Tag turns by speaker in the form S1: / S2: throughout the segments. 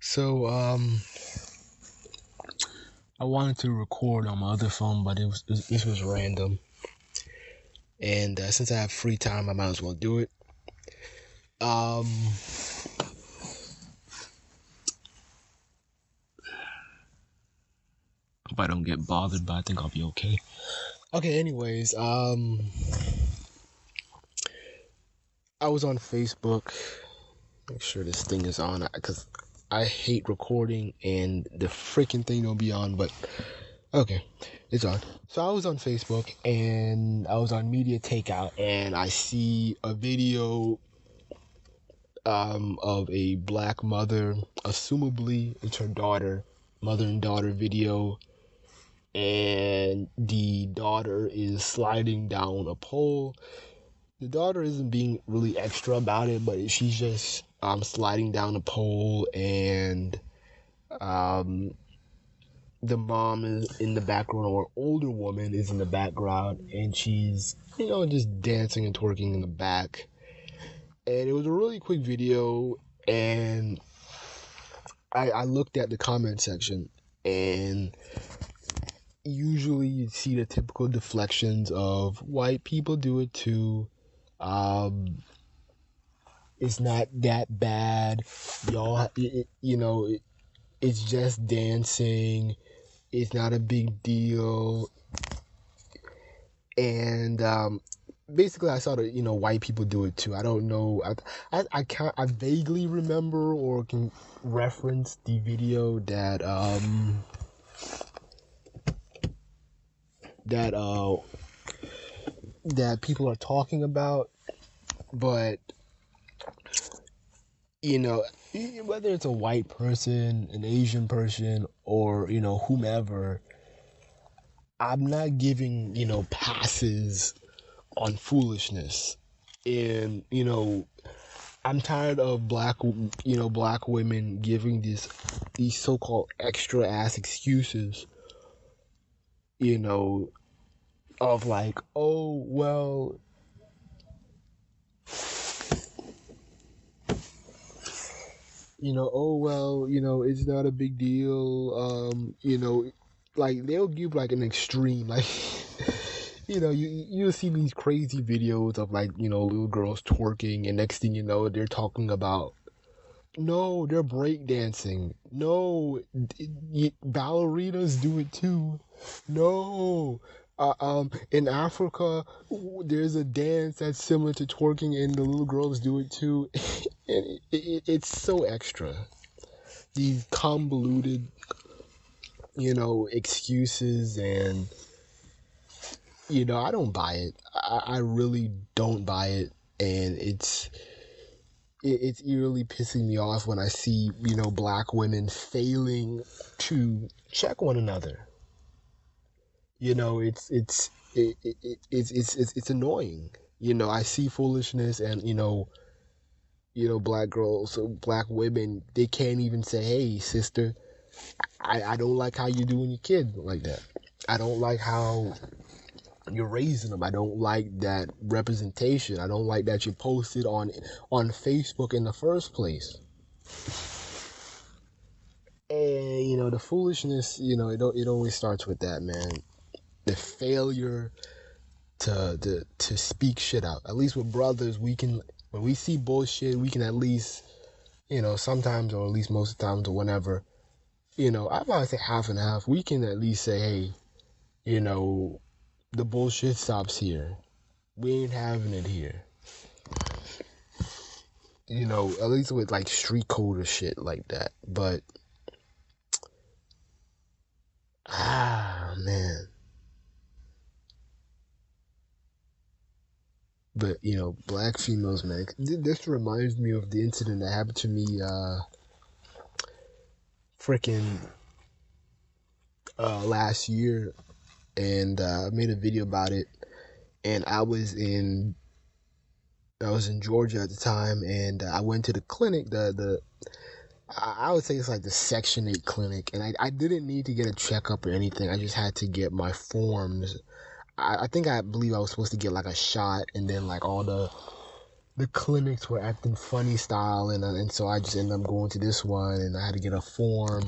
S1: So, I wanted to record on my other phone, but this was random. And since I have free time, I might as well do it. Um, Hope I don't get bothered, but I think I'll be okay. Okay, anyways, I was on Facebook. Make sure this thing is on, because I hate recording and the freaking thing don't be on, but okay, it's on. So I was on Facebook and I was on Media Takeout and I see a video of a black mother, assumably it's her daughter, mother and daughter video, and the daughter is sliding down a pole. The daughter isn't being really extra about it, but she's just sliding down a pole, and um, the mom is in the background, or older woman is in the background, and she's, just dancing and twerking in the back. And it was a really quick video, and I looked at the comment section, and usually you see the typical deflections of white people do it too. It's not that bad, y'all. It's just dancing. It's not a big deal. And basically, I saw that white people do it too. I don't know. I vaguely remember or can reference the video that people are talking about, but whether it's a white person, an Asian person, or whomever, I'm not giving passes on foolishness. And I'm tired of black women giving these so-called extra ass excuses, of like, oh well, it's not a big deal. Like they'll give like an extreme, like you'll see these crazy videos of like little girls twerking, and next thing you know, they're talking about, no, they're breakdancing. No, ballerinas do it too. No, in Africa, there's a dance that's similar to twerking, and the little girls do it too. And it's so extra. These convoluted, excuses, and I don't buy it. I really don't buy it, and it's eerily pissing me off when I see black women failing to check one another. It's annoying. I see foolishness, and black girls, black women, they can't even say, hey sister, I don't like how you're doing your kid like that. I don't like how you're raising them. I don't like that representation. I don't like that you posted on Facebook in the first place. And the foolishness, it always starts with that, man. The failure to speak shit out. At least with brothers, we can, when we see bullshit, we can at least, sometimes, or at least most of the times, or whenever, I might say half and half, we can at least say, hey, the bullshit stops here. We ain't having it here. At least with like street code or shit like that. But man. But black females, man. This reminds me of the incident that happened to me freaking last year, and I made a video about it. And I was in Georgia at the time, and I went to the clinic. I would say it's like the Section 8 clinic, and I didn't need to get a checkup or anything. I just had to get my forms. I believe I was supposed to get like a shot, and then like all the the clinics were acting funny style, and so I just ended up going to this one, and I had to get a form.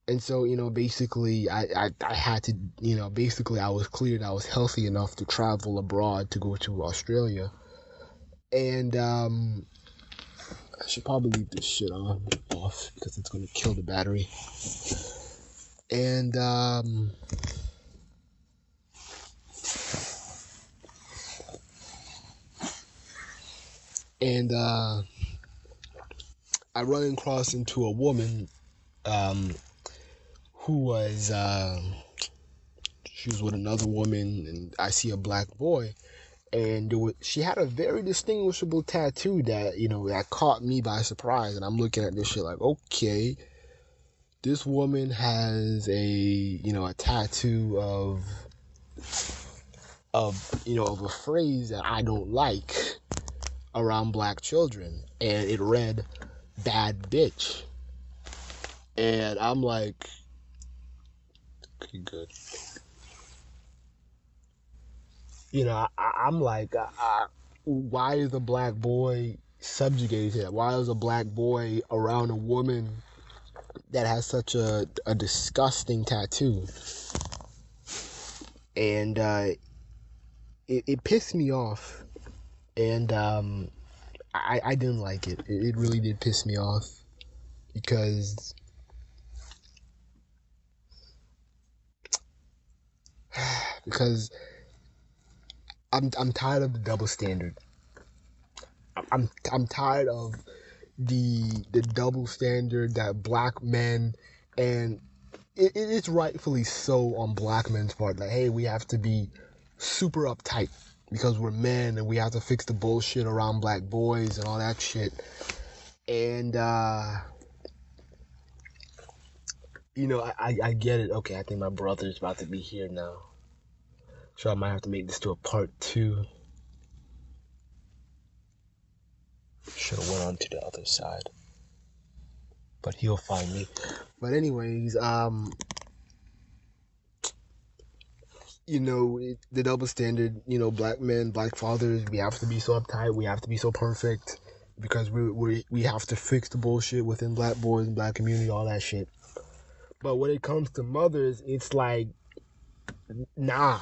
S1: And so, basically, I had to, basically, I was cleared. I was healthy enough to travel abroad to go to Australia. And I should probably leave this shit off because it's going to kill the battery. And I run across into a woman who was she was with another woman, and I see a black boy, and she had a very distinguishable tattoo that that caught me by surprise. And I'm looking at this shit like, okay, this woman has a tattoo of a phrase that I don't like around black children, and it read "bad bitch," and I'm like, okay, good. I'm like, why is a black boy subjugated to that? Why is a black boy around a woman that has such a disgusting tattoo? And it pissed me off, and I didn't like it. It really did piss me off because I'm tired of the double standard. I'm tired of the double standard that black men, and it's rightfully so on black men's part, like, hey, we have to be super uptight because we're men and we have to fix the bullshit around black boys and all that shit. And I get it. Okay, I think my brother's about to be here now, so I might have to make this to a part 2. Should have went on to the other side, but he'll find me. But anyways, the double standard, black men, black fathers, we have to be so uptight, we have to be so perfect because we have to fix the bullshit within black boys and black community, all that shit. But when it comes to mothers, it's like, nah,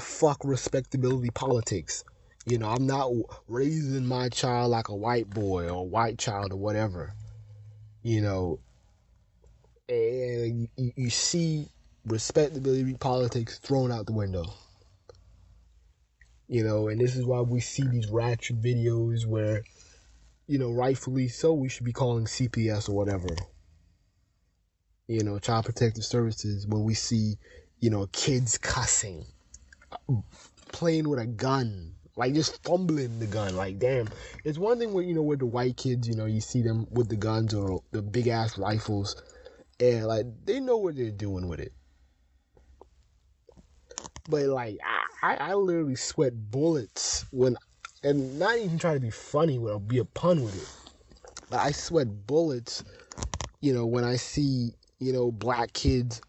S1: fuck respectability politics. I'm not raising my child like a white boy or a white child or whatever. And you see respectability politics thrown out the window. And this is why we see these ratchet videos where, rightfully so, we should be calling CPS or whatever. Child Protective Services, when we see, kids cussing, playing with a gun, like just fumbling the gun. Like, damn, it's one thing when, with the white kids, you see them with the guns or the big ass rifles, and like they know what they're doing with it. But like, I literally sweat bullets when, and not even trying to be funny or be a pun with it, but I sweat bullets, when I see, black kids,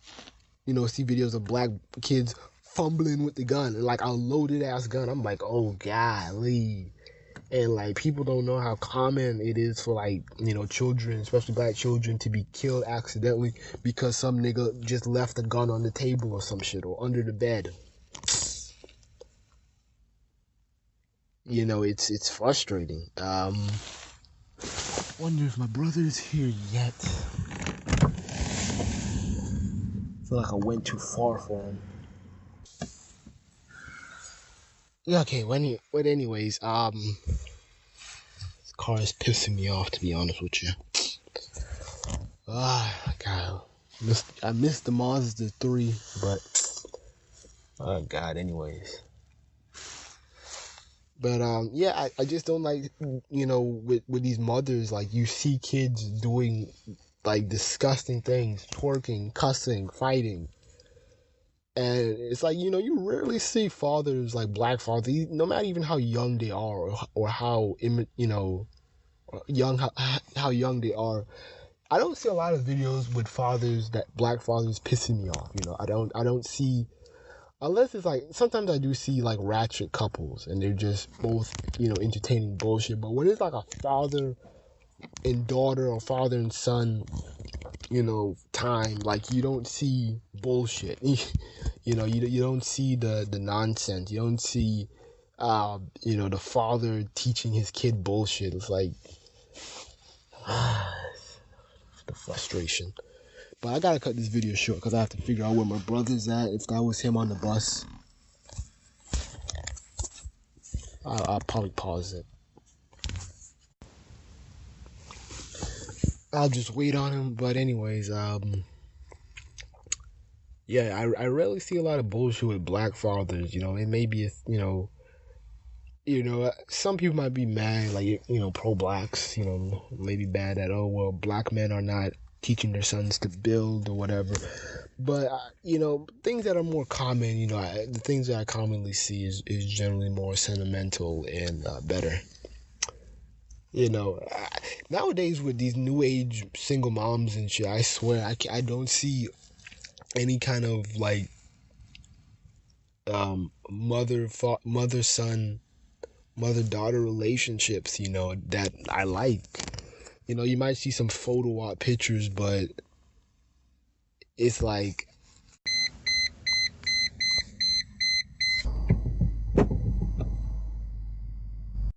S1: see videos of black kids fumbling with the gun, and like a loaded ass gun. I'm like, oh golly. And like, people don't know how common it is for like, children, especially black children, to be killed accidentally because some nigga just left a gun on the table or some shit, or under the bed. It's frustrating. Wonder if my brother is here yet. I feel like I went too far for him. Yeah, okay, but anyways, this car is pissing me off, to be honest with you. God, I missed the Mazda 3, but oh God, anyways. But yeah, I just don't like, with these mothers, like, you see kids doing like disgusting things, twerking, cussing, fighting. And it's like, you rarely see fathers, like black fathers, no matter even how young they are, or how, how young they are. I don't see a lot of videos with fathers, that black fathers, pissing me off. I don't see unless it's like, sometimes I do see like ratchet couples and they're just both, entertaining bullshit. But when it's like a father and daughter or father and son, time, like you don't see bullshit. You don't see the nonsense. You don't see, the father teaching his kid bullshit. It's like the frustration. But I gotta cut this video short because I have to figure out where my brother's at. If that was him on the bus, I'll probably pause it. I'll just wait on him. But anyways, yeah, I rarely see a lot of bullshit with black fathers. It may be, some people might be mad, like, pro blacks, maybe bad at, oh, well, black men are not teaching their sons to build or whatever. But, things that are more common, the things that I commonly see is generally more sentimental and better. Nowadays with these new age single moms and shit, I swear I don't see any kind of like mother son, mother daughter relationships, that I like. You might see some photo op pictures, but it's like